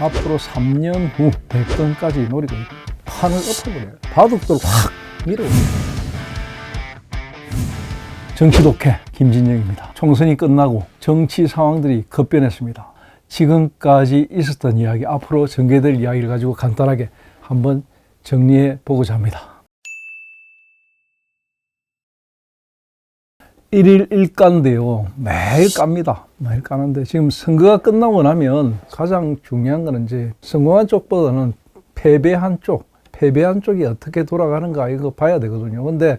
앞으로 3년 후 대권까지 노리고 판을 엎어버려요. 바둑돌 확 밀어버려요. 정치 독해 김진영입니다. 총선이 끝나고 정치 상황들이 급변했습니다. 지금까지 있었던 이야기, 앞으로 전개될 이야기를 가지고 간단하게 한번 정리해 보고자 합니다. 1일 1가인데요. 매일 깝니다. 매일 까는데 지금 선거가 끝나고 나면 가장 중요한 거는 이제 성공한 쪽보다는 패배한 쪽이 어떻게 돌아가는가 이거 봐야 되거든요. 근데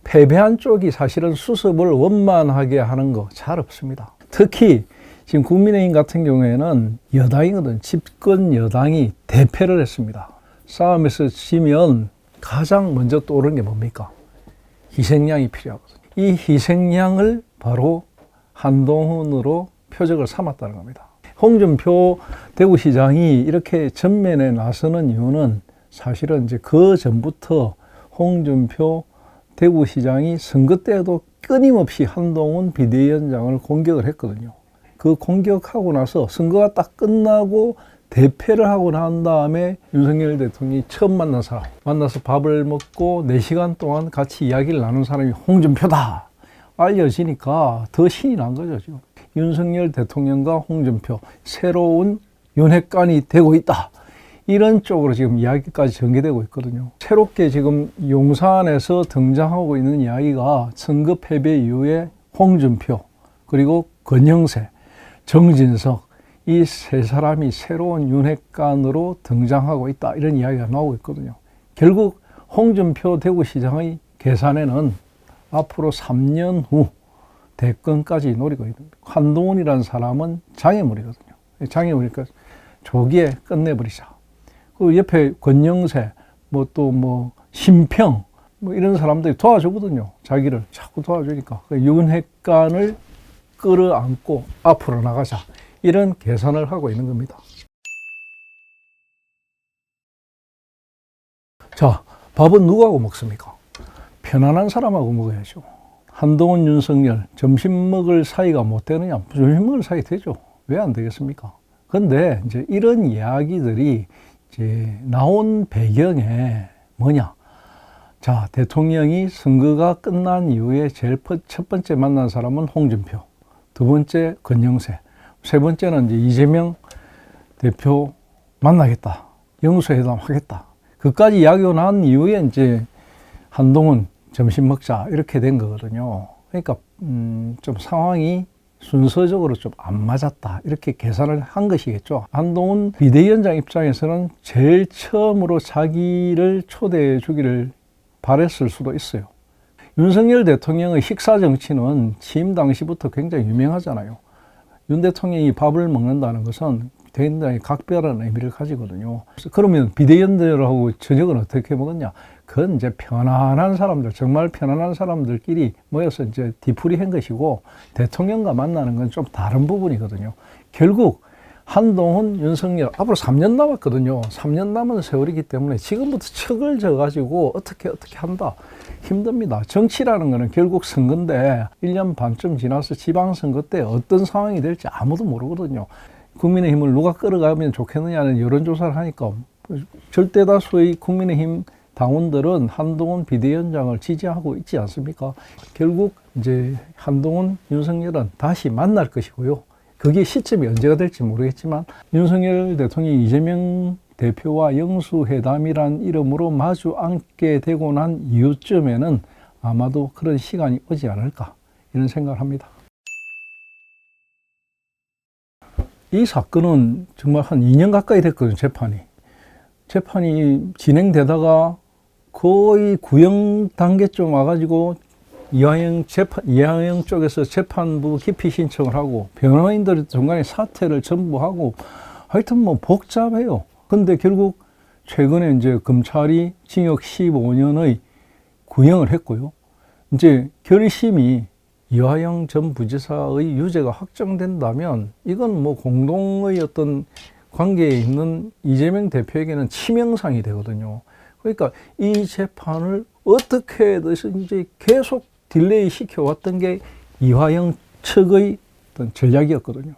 패배한 쪽이 사실은 수습을 원만하게 하는 거 잘 없습니다. 특히 지금 국민의힘 같은 경우에는 여당이거든. 집권 여당이 대패를 했습니다. 싸움에서 지면 가장 먼저 떠오르는 게 뭡니까? 희생양이 필요하거든요. 이 희생양을 바로 한동훈으로 표적을 삼았다는 겁니다. 홍준표 대구시장이 이렇게 전면에 나서는 이유는 사실은 이제 그 전부터 홍준표 대구시장이 선거 때에도 끊임없이 한동훈 비대위원장을 공격을 했거든요. 그 공격하고 나서 선거가 딱 끝나고 대패를 하고 난 다음에 윤석열 대통령이 처음 만난 사람, 만나서 밥을 먹고 4시간 동안 같이 이야기를 나눈 사람이 홍준표다 알려지니까 더 신이 난 거죠. 지금. 윤석열 대통령과 홍준표 새로운 윤핵관이 되고 있다. 이런 쪽으로 지금 이야기까지 전개되고 있거든요. 새롭게 지금 용산에서 등장하고 있는 이야기가 선거 패배 이후에 홍준표, 그리고 권영세, 정진석, 이 세 사람이 새로운 윤핵관으로 등장하고 있다. 이런 이야기가 나오고 있거든요. 결국 홍준표 대구시장의 계산에는 앞으로 3년 후 대권까지 노리고 있는 거예요. 한동훈이라는 사람은 장애물이거든요. 장애물이니까 조기에 끝내버리자. 그 옆에 권영세, 심평, 이런 사람들이 도와주거든요. 자기를 자꾸 도와주니까. 윤핵관을 끌어안고 앞으로 나가자. 이런 계산을 하고 있는 겁니다. 자, 밥은 누구하고 먹습니까? 편안한 사람하고 먹어야죠. 한동훈, 윤석열, 점심 먹을 사이가 못 되느냐? 점심 먹을 사이 되죠. 왜 안 되겠습니까? 근데 이제 이런 이야기들이 이제 나온 배경에 뭐냐? 자, 대통령이 선거가 끝난 이후에 제일 첫 번째 만난 사람은 홍준표, 두 번째 권영세, 세 번째는 이제 이재명 대표 만나겠다. 영수회담 하겠다. 그까지 이야기가 난 이후에 이제 한동훈 점심 먹자. 이렇게 된 거거든요. 그러니까, 좀 상황이 순서적으로 좀 안 맞았다. 이렇게 계산을 한 것이겠죠. 한동훈 비대위원장 입장에서는 제일 처음으로 자기를 초대해 주기를 바랬을 수도 있어요. 윤석열 대통령의 식사 정치는 취임 당시부터 굉장히 유명하잖아요. 윤 대통령이 밥을 먹는다는 것은 굉장히 각별한 의미를 가지거든요. 그러면 비대위원들하고 저녁은 어떻게 먹었냐? 그건 이제 편안한 사람들, 정말 편안한 사람들끼리 모여서 이제 뒤풀이 한 것이고, 대통령과 만나는 건 좀 다른 부분이거든요. 결국 한동훈, 윤석열 앞으로 3년 남았거든요. 3년 남은 세월이기 때문에 지금부터 척을 져가지고 어떻게 한다. 힘듭니다. 정치라는 거는 결국 선거인데 1년 반쯤 지나서 지방선거 때 어떤 상황이 될지 아무도 모르거든요. 국민의힘을 누가 끌어가면 좋겠느냐는 여론조사를 하니까 절대 다수의 국민의힘 당원들은 한동훈 비대위원장을 지지하고 있지 않습니까? 결국 이제 한동훈, 윤석열은 다시 만날 것이고요. 그게 시점이 언제가 될지 모르겠지만 윤석열 대통령이 이재명 대표와 영수회담이란 이름으로 마주 앉게 되고 난 이후쯤에는 아마도 그런 시간이 오지 않을까 이런 생각을 합니다. 이 사건은 정말 한 2년 가까이 됐거든요. 재판이 진행되다가 거의 구형 단계쯤 와가지고 이화영 쪽에서 재판부 기피 신청을 하고 변호인들이 중간에 사퇴를 전부 하고 하여튼 복잡해요. 근데 결국 최근에 이제 검찰이 징역 15년의 구형을 했고요. 이제 결심이 이화영 전 부지사의 유죄가 확정된다면 이건 공동의 어떤 관계에 있는 이재명 대표에게는 치명상이 되거든요. 그러니까 이 재판을 어떻게 해서든지 계속 딜레이 시켜왔던 게 이화영 측의 어떤 전략이었거든요.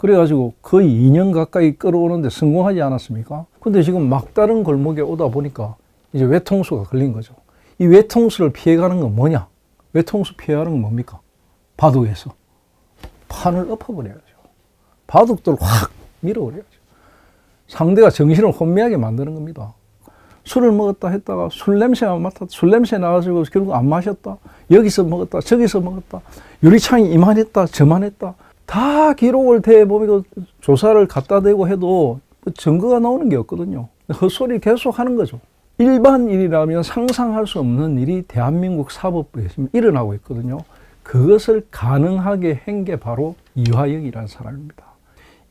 그래가지고 거의 2년 가까이 끌어오는데 성공하지 않았습니까? 근데 지금 막다른 골목에 오다 보니까 이제 외통수가 걸린 거죠. 이 외통수를 피해가는 건 뭐냐? 외통수 피해가는 건 뭡니까? 바둑에서 판을 엎어버려야죠. 바둑돌을 확 밀어버려야죠. 상대가 정신을 혼미하게 만드는 겁니다. 술을 먹었다 했다가 술 냄새가 맡았다. 술 냄새 나가지고 결국 안 마셨다. 여기서 먹었다. 저기서 먹었다. 유리창이 이만했다. 저만했다. 다 기록을 대보면 조사를 갖다 대고 해도 증거가 나오는 게 없거든요. 헛소리 계속 하는 거죠. 일반인이라면 상상할 수 없는 일이 대한민국 사법부에 지금 일어나고 있거든요. 그것을 가능하게 한 게 바로 이화영이라는 사람입니다.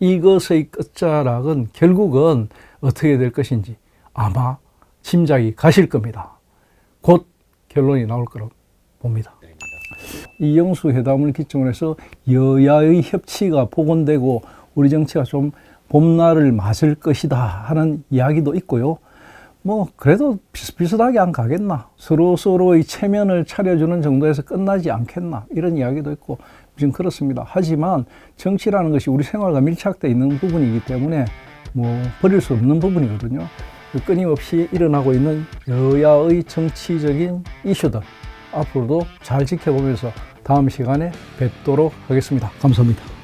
이것의 끝자락은 결국은 어떻게 될 것인지 아마 짐작이 가실 겁니다. 곧 결론이 나올 거라고 봅니다. 이영수 회담을 기점으로 해서 여야의 협치가 복원되고 우리 정치가 좀 봄날을 맞을 것이다 하는 이야기도 있고요. 뭐 그래도 비슷비슷하게 안 가겠나, 서로서로의 체면을 차려주는 정도에서 끝나지 않겠나, 이런 이야기도 있고 지금 그렇습니다. 하지만 정치라는 것이 우리 생활과 밀착되어 있는 부분이기 때문에 뭐 버릴 수 없는 부분이거든요. 끊임없이 일어나고 있는 여야의 정치적인 이슈들 앞으로도 잘 지켜보면서 다음 시간에 뵙도록 하겠습니다. 감사합니다.